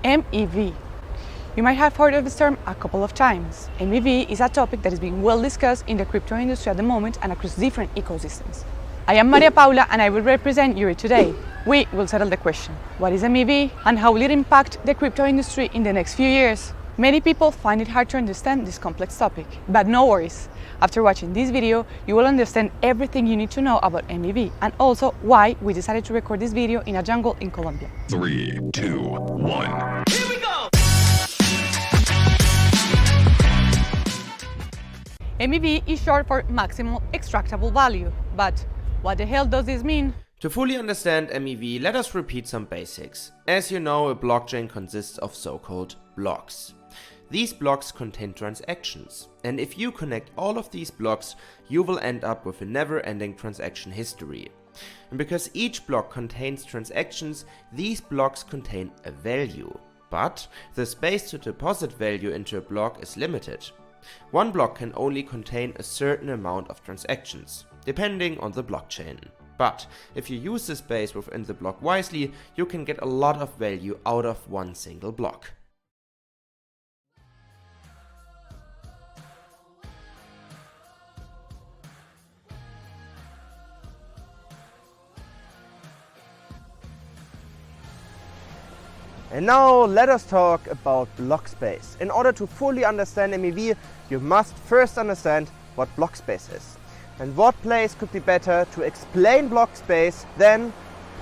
MEV. You might have heard of this term a couple of times. MEV is a topic that is being well discussed in the crypto industry at the moment and across different ecosystems. I am Maria Paula and I will represent Yuri today. We will settle the question, what is MEV and how will it impact the crypto industry in the next few years? Many people find it hard to understand this complex topic, but no worries. After watching this video, you will understand everything you need to know about MEV and also why we decided to record this video in a jungle in Colombia. 3, 2, 1. Here we go! MEV is short for Maximal Extractable Value, but what the hell does this mean? To fully understand MEV, let us repeat some basics. As you know, a blockchain consists of so-called blocks. These blocks contain transactions, and if you connect all of these blocks, you will end up with a never-ending transaction history. And because each block contains transactions, these blocks contain a value. But the space to deposit value into a block is limited. One block can only contain a certain amount of transactions, depending on the blockchain. But if you use the space within the block wisely, you can get a lot of value out of one single block. And now let us talk about block space. In order to fully understand MEV, you must first understand what block space is. And what place could be better to explain block space than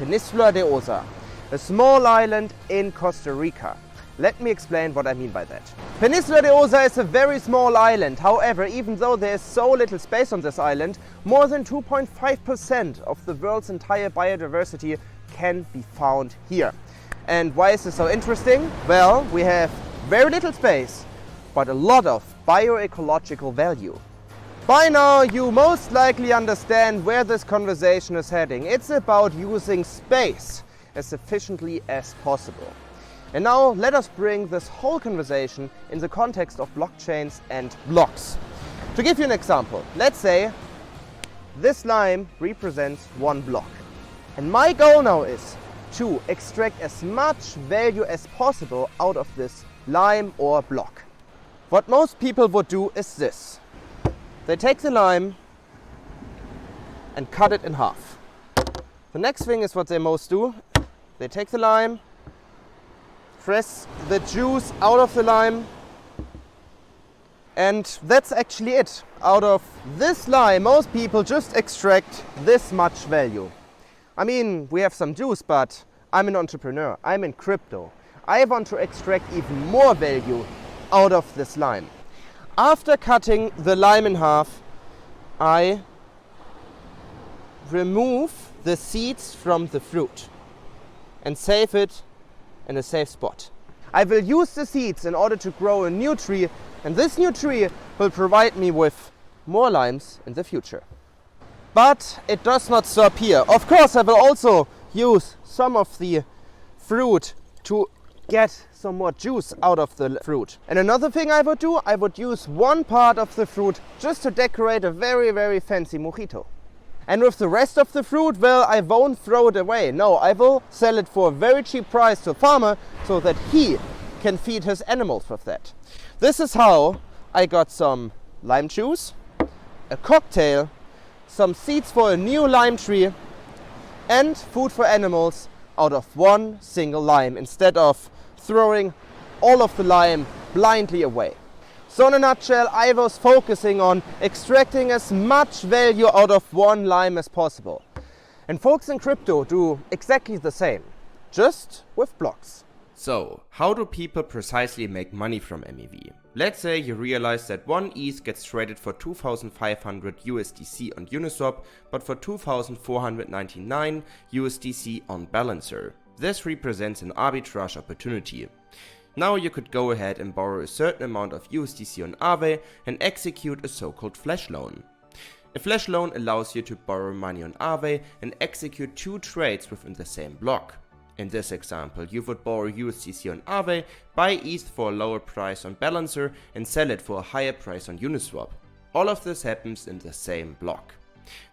Península de Osa, a small island in Costa Rica. Let me explain what I mean by that. Península de Osa is a very small island. However, even though there is so little space on this island, more than 2.5% of the world's entire biodiversity can be found here. And why is this so interesting? Well, we have very little space, but a lot of bioecological value. By now, you most likely understand where this conversation is heading. It's about using space as efficiently as possible. And now let us bring this whole conversation in the context of blockchains and blocks. To give you an example, let's say this line represents one block. And my goal now is to extract as much value as possible out of this lime or block. What most people would do is this. They take the lime and cut it in half. The next thing is what they most do. They take the lime, press the juice out of the lime, and that's actually it. Out of this lime, most people just extract this much value. I mean, we have some juice, but I'm an entrepreneur, I'm in crypto. I want to extract even more value out of this lime. After cutting the lime in half, I remove the seeds from the fruit and save it in a safe spot. I will use the seeds in order to grow a new tree, and this new tree will provide me with more limes in the future. But it does not stop here. Of course, I will also use some of the fruit to get some more juice out of the fruit. And another thing I would do, I would use one part of the fruit just to decorate a very, very fancy mojito. And with the rest of the fruit, well, I won't throw it away. No, I will sell it for a very cheap price to a farmer so that he can feed his animals with that. This is how I got some lime juice, a cocktail, some seeds for a new lime tree, and food for animals out of one single lime instead of throwing all of the lime blindly away. So in a nutshell, I was focusing on extracting as much value out of one lime as possible. And folks in crypto do exactly the same, just with blocks. So, how do people precisely make money from MEV? Let's say you realize that one ETH gets traded for 2,500 USDC on Uniswap, but for 2,499 USDC on Balancer. This represents an arbitrage opportunity. Now you could go ahead and borrow a certain amount of USDC on Aave and execute a so-called flash loan. A flash loan allows you to borrow money on Aave and execute two trades within the same block. In this example, you would borrow USDC on Aave, buy ETH for a lower price on Balancer and sell it for a higher price on Uniswap. All of this happens in the same block.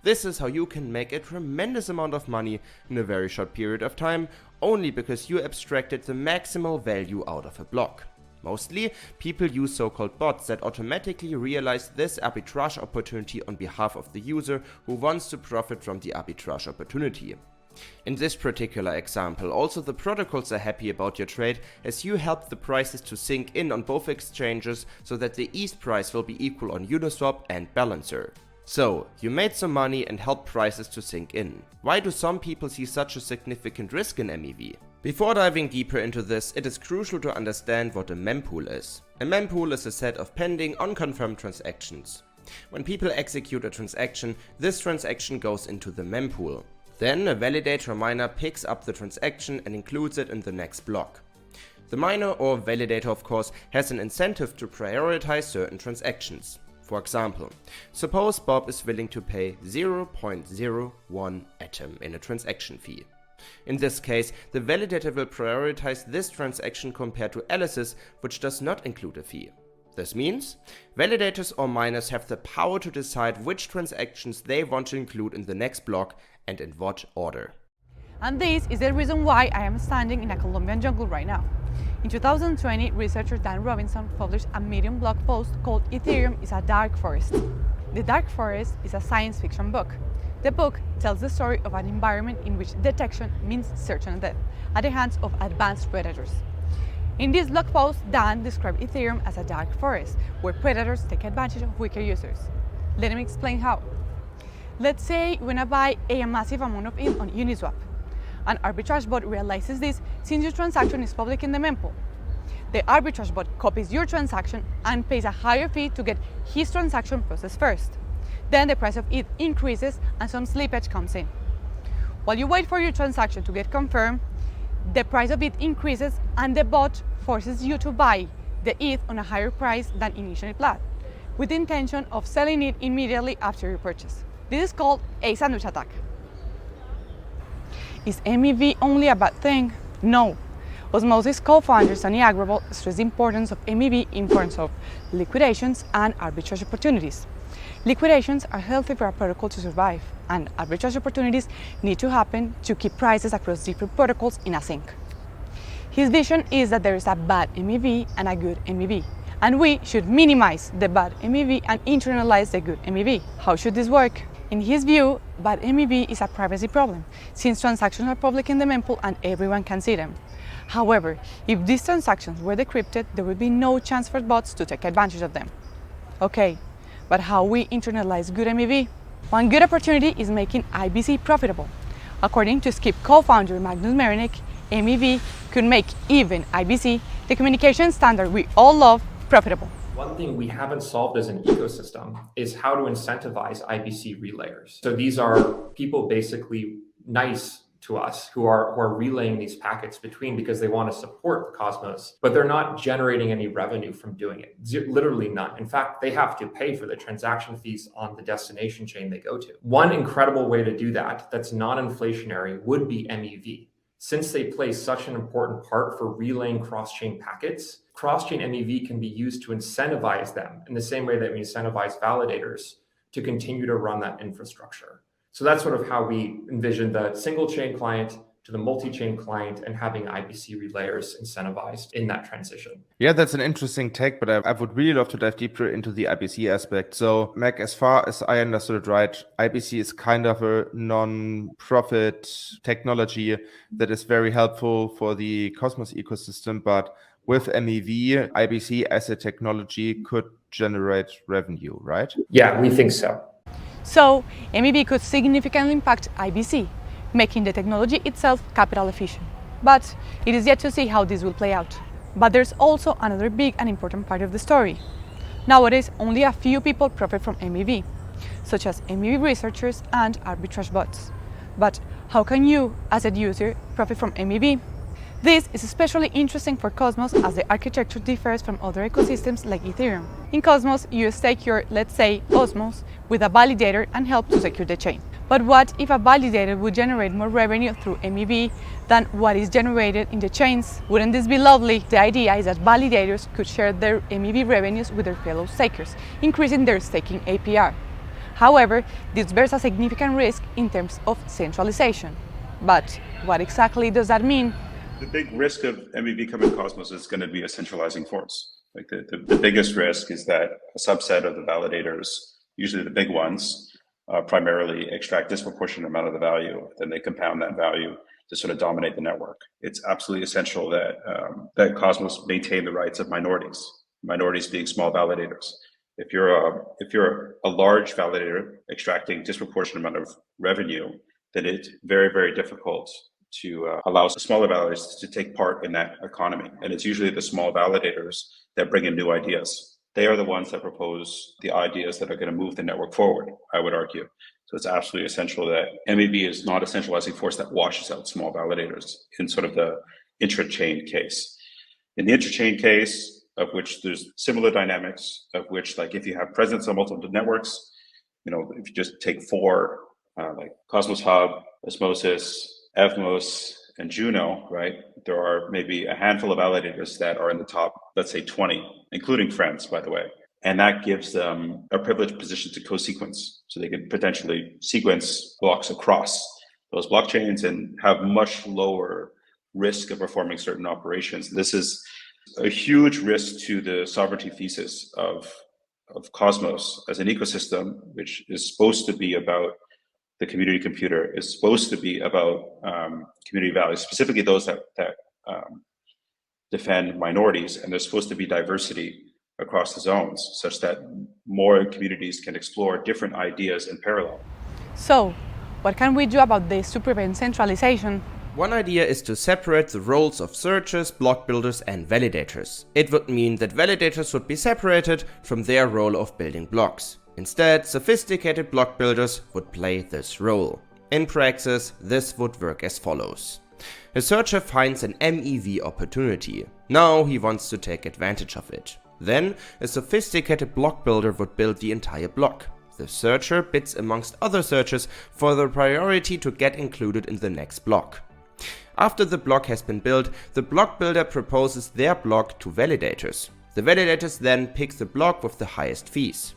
This is how you can make a tremendous amount of money in a very short period of time, only because you abstracted the maximal value out of a block. Mostly, people use so-called bots that automatically realize this arbitrage opportunity on behalf of the user who wants to profit from the arbitrage opportunity. In this particular example, also the protocols are happy about your trade, as you help the prices to sink in on both exchanges so that the ETH price will be equal on Uniswap and Balancer. So, you made some money and helped prices to sink in. Why do some people see such a significant risk in MEV? Before diving deeper into this, it is crucial to understand what a mempool is. A mempool is a set of pending, unconfirmed transactions. When people execute a transaction, this transaction goes into the mempool. Then a validator miner picks up the transaction and includes it in the next block. The miner or validator, of course, has an incentive to prioritize certain transactions. For example, suppose Bob is willing to pay 0.01 atom in a transaction fee. In this case, the validator will prioritize this transaction compared to Alice's, which does not include a fee. This means validators or miners have the power to decide which transactions they want to include in the next block and in what order. And this is the reason why I am standing in a Colombian jungle right now. In 2020, researcher Dan Robinson published a Medium blog post called "Ethereum is a Dark Forest." The Dark Forest is a science fiction book. The book tells the story of an environment in which detection means certain death at the hands of advanced predators. In this blog post, Dan described Ethereum as a dark forest where predators take advantage of weaker users. Let me explain how. Let's say you want to buy a massive amount of ETH on Uniswap. An arbitrage bot realizes this since your transaction is public in the mempool. The arbitrage bot copies your transaction and pays a higher fee to get his transaction processed first. Then the price of ETH increases and some slippage comes in. While you wait for your transaction to get confirmed, the price of ETH increases and the bot forces you to buy the ETH on a higher price than initially planned, with the intention of selling it immediately after your purchase. This is called a sandwich attack. Is MEV only a bad thing? No. Osmosis co-founder Sonny Agrawal stressed the importance of MEV in terms of liquidations and arbitrage opportunities. Liquidations are healthy for a protocol to survive, and arbitrage opportunities need to happen to keep prices across different protocols in a sync. His vision is that there is a bad MEV and a good MEV, and we should minimize the bad MEV and internalize the good MEV. How should this work? In his view, bad MEV is a privacy problem, since transactions are public in the mempool and everyone can see them. However, if these transactions were decrypted, there would be no chance for bots to take advantage of them. Okay, but how we internalize good MEV? One good opportunity is making IBC profitable. According to Skip co-founder Magnus Merenik, MEV could make even IBC, the communication standard we all love, profitable. One thing we haven't solved as an ecosystem is how to incentivize IBC relayers. So these are people basically nice to us who are relaying these packets between because they want to support the Cosmos, but they're not generating any revenue from doing it. Literally none. In fact, they have to pay for the transaction fees on the destination chain they go to. One incredible way to do that that's non-inflationary would be MEV. Since they play such an important part for relaying cross-chain packets, cross-chain MEV can be used to incentivize them in the same way that we incentivize validators to continue to run that infrastructure. So that's sort of how we envision the single chain client to the multi-chain client and having IBC relayers incentivized in that transition. Yeah, that's an interesting take, but I would really love to dive deeper into the IBC aspect. So, Mac, as far as I understood it right, IBC is kind of a non-profit technology that is very helpful for the Cosmos ecosystem, but with MEV, IBC as a technology could generate revenue, right? Yeah, we think so. So, MEV could significantly impact IBC, making the technology itself capital efficient. But it is yet to see how this will play out. But there's also another big and important part of the story. Nowadays, only a few people profit from MEV, such as MEV researchers and arbitrage bots. But how can you, as a user, profit from MEV? This is especially interesting for Cosmos as the architecture differs from other ecosystems like Ethereum. In Cosmos, you stake your, let's say, Osmos with a validator and help to secure the chain. But what if a validator would generate more revenue through MEV than what is generated in the chains? Wouldn't this be lovely? The idea is that validators could share their MEV revenues with their fellow stakers, increasing their staking APR. However, this bears a significant risk in terms of centralization. But what exactly does that mean? The big risk of MEV coming Cosmos is going to be a centralizing force. Like the biggest risk is that a subset of the validators, usually the big ones, primarily extract disproportionate amount of the value, then they compound that value to sort of dominate the network. It's absolutely essential that that Cosmos maintain the rights of minorities being small validators. If you're a large validator extracting disproportionate amount of revenue, then it's very, very difficult to allow smaller validators to take part in that economy. And it's usually the small validators that bring in new ideas. They are the ones that propose the ideas that are going to move the network forward, I would argue. So it's absolutely essential that MEV is not a centralizing force that washes out small validators in sort of the intra-chain case. In the intra-chain case, of which there's similar dynamics, of which, like, if you have presence on multiple networks, you know, if you just take four, like Cosmos Hub, Osmosis, Evmos, and Juno, right? There are maybe a handful of validators that are in the top, let's say 20, including FRENS, by the way. And that gives them a privileged position to co-sequence. So they can potentially sequence blocks across those blockchains and have much lower risk of performing certain operations. This is a huge risk to the sovereignty thesis of Cosmos as an ecosystem, which is supposed to be about the community computer, is supposed to be about community values, specifically those that defend minorities, and there's supposed to be diversity across the zones such that more communities can explore different ideas in parallel. So, what can we do about this to prevent centralization? One idea is to separate the roles of searchers, block builders and validators. It would mean that validators would be separated from their role of building blocks. Instead, sophisticated block builders would play this role. In praxis, this would work as follows. A searcher finds an MEV opportunity. Now he wants to take advantage of it. Then, a sophisticated block builder would build the entire block. The searcher bids amongst other searchers for the priority to get included in the next block. After the block has been built, the block builder proposes their block to validators. The validators then pick the block with the highest fees.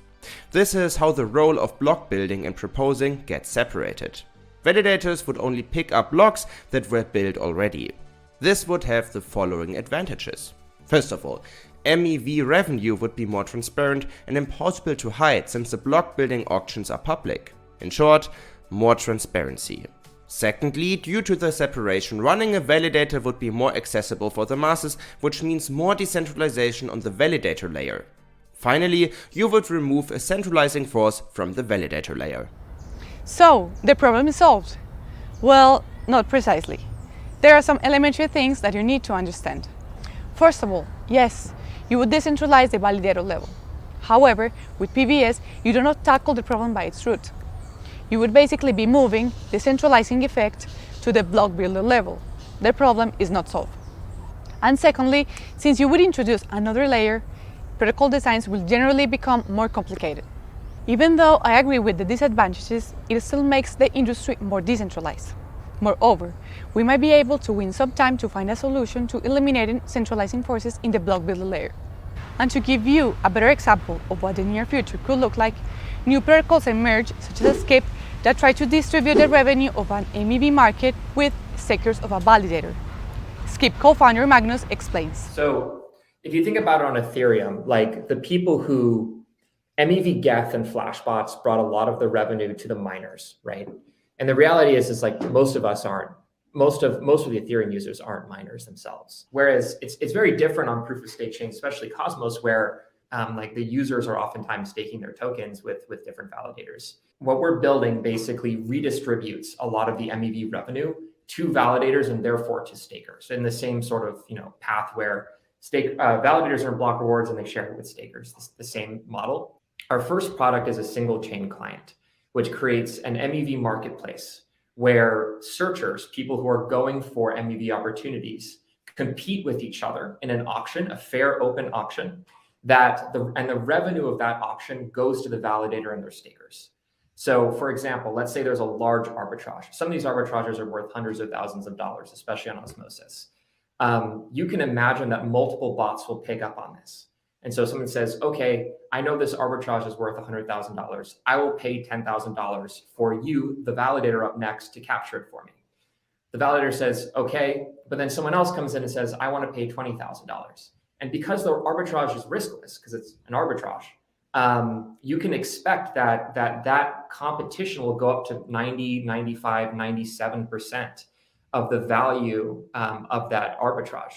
This is how the role of block building and proposing gets separated. Validators would only pick up blocks that were built already. This would have the following advantages. First of all, MEV revenue would be more transparent and impossible to hide since the block building auctions are public. In short, more transparency. Secondly, due to the separation, running a validator would be more accessible for the masses, which means more decentralization on the validator layer. Finally, you would remove a centralizing force from the validator layer. So, the problem is solved? Well, not precisely. There are some elementary things that you need to understand. First of all, yes, you would decentralize the validator level. However, with PVS, you do not tackle the problem by its root. You would basically be moving the centralizing effect to the block builder level. The problem is not solved. And secondly, since you would introduce another layer, protocol designs will generally become more complicated. Even though I agree with the disadvantages, it still makes the industry more decentralized. Moreover, we might be able to win some time to find a solution to eliminating centralizing forces in the block builder layer. And to give you a better example of what the near future could look like, new protocols emerge, such as Skip, that try to distribute the revenue of an MEV market with stakers of a validator. Skip co-founder Magnus explains. So if you think about it on Ethereum, like the people who MEV Geth and Flashbots brought a lot of the revenue to the miners, right? And the reality is like most of us aren't. Most of the Ethereum users aren't miners themselves. Whereas it's very different on proof of stake chains, especially Cosmos, where like the users are oftentimes staking their tokens with different validators. What we're building basically redistributes a lot of the MEV revenue to validators and therefore to stakers in the same sort of path where validators earn block rewards and they share it with stakers. The same model. Our first product is a single chain client, which creates an MEV marketplace where searchers, people who are going for MEV opportunities, compete with each other in an auction, a fair open auction, and the revenue of that auction goes to the validator and their stakers. So for example, let's say there's a large arbitrage. Some of these arbitrages are worth hundreds of thousands of dollars, especially on Osmosis. You can imagine that multiple bots will pick up on this. And so someone says, okay, I know this arbitrage is worth $100,000. I will pay $10,000 for you, the validator up next, to capture it for me. The validator says, okay, but then someone else comes in and says, I want to pay $20,000. And because the arbitrage is riskless, because it's an arbitrage, you can expect that competition will go up to 90, 95, 97% of the value of that arbitrage.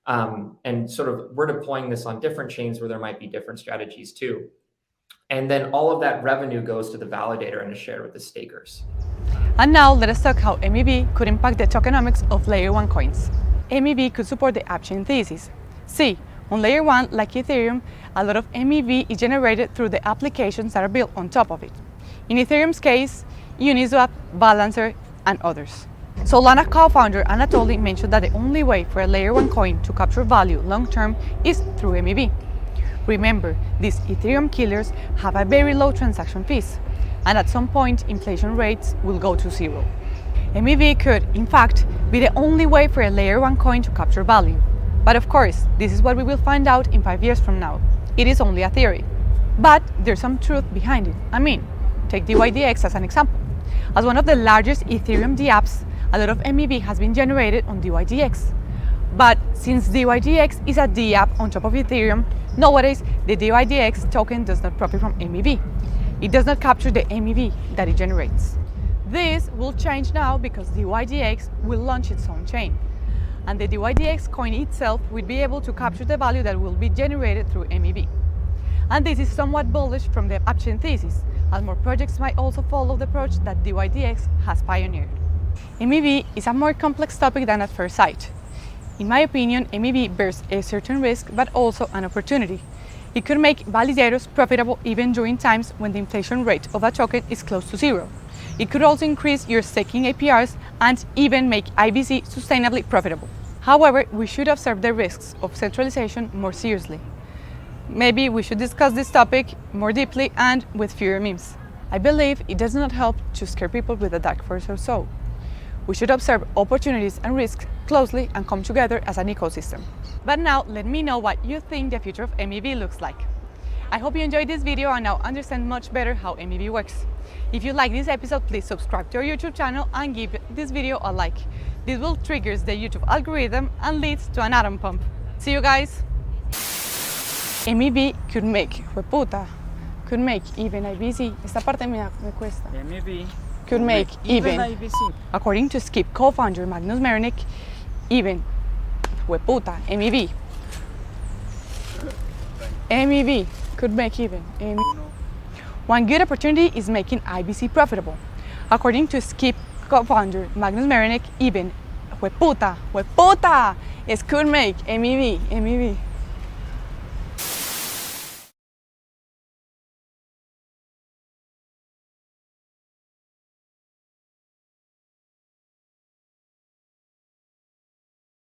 And sort of we're deploying this on different chains where there might be different strategies too. And then all of that revenue goes to the validator and is shared with the stakers. And now let us talk how MEV could impact the tokenomics of layer 1 coins. MEV could support the app-chain thesis. See, on layer 1, like Ethereum, a lot of MEV is generated through the applications that are built on top of it. In Ethereum's case, Uniswap, Balancer, and others. Solana co-founder Anatoly mentioned that the only way for a layer 1 coin to capture value long-term is through MEV. Remember, these Ethereum killers have a very low transaction fees, and at some point inflation rates will go to zero. MEV could, in fact, be the only way for a layer 1 coin to capture value. But of course, this is what we will find out in 5 years from now. It is only a theory. But there's some truth behind it. I mean, take DYDX as an example. As one of the largest Ethereum dApps, a lot of MEV has been generated on DYDX. But since DYDX is a dApp on top of Ethereum, nowadays the DYDX token does not profit from MEV. It does not capture the MEV that it generates. This will change now because DYDX will launch its own chain. And the DYDX coin itself will be able to capture the value that will be generated through MEV. And this is somewhat bullish from the app-chain thesis, as more projects might also follow the approach that DYDX has pioneered. MEV is a more complex topic than at first sight. In my opinion, MEV bears a certain risk, but also an opportunity. It could make validators profitable even during times when the inflation rate of a token is close to zero. It could also increase your staking APRs and even make IBC sustainably profitable. However, we should observe the risks of centralization more seriously. Maybe we should discuss this topic more deeply and with fewer memes. I believe it does not help to scare people with a dark force or so. We should observe opportunities and risks closely and come together as an ecosystem. But now let me know what you think the future of MEV looks like. I hope you enjoyed this video and now understand much better how MEV works. If you like this episode, please subscribe to our YouTube channel and give this video a like. This will trigger the YouTube algorithm and leads to an atom pump. See you guys! MEV could make even IBC. Esta parte me cuesta. MEV Could make even. IBC. According to Skip co-founder Magnus Merenik, even MEV. MEV could make even. One good opportunity is making IBC profitable. According to Skip co-founder Magnus Merenik, even it could make MEV.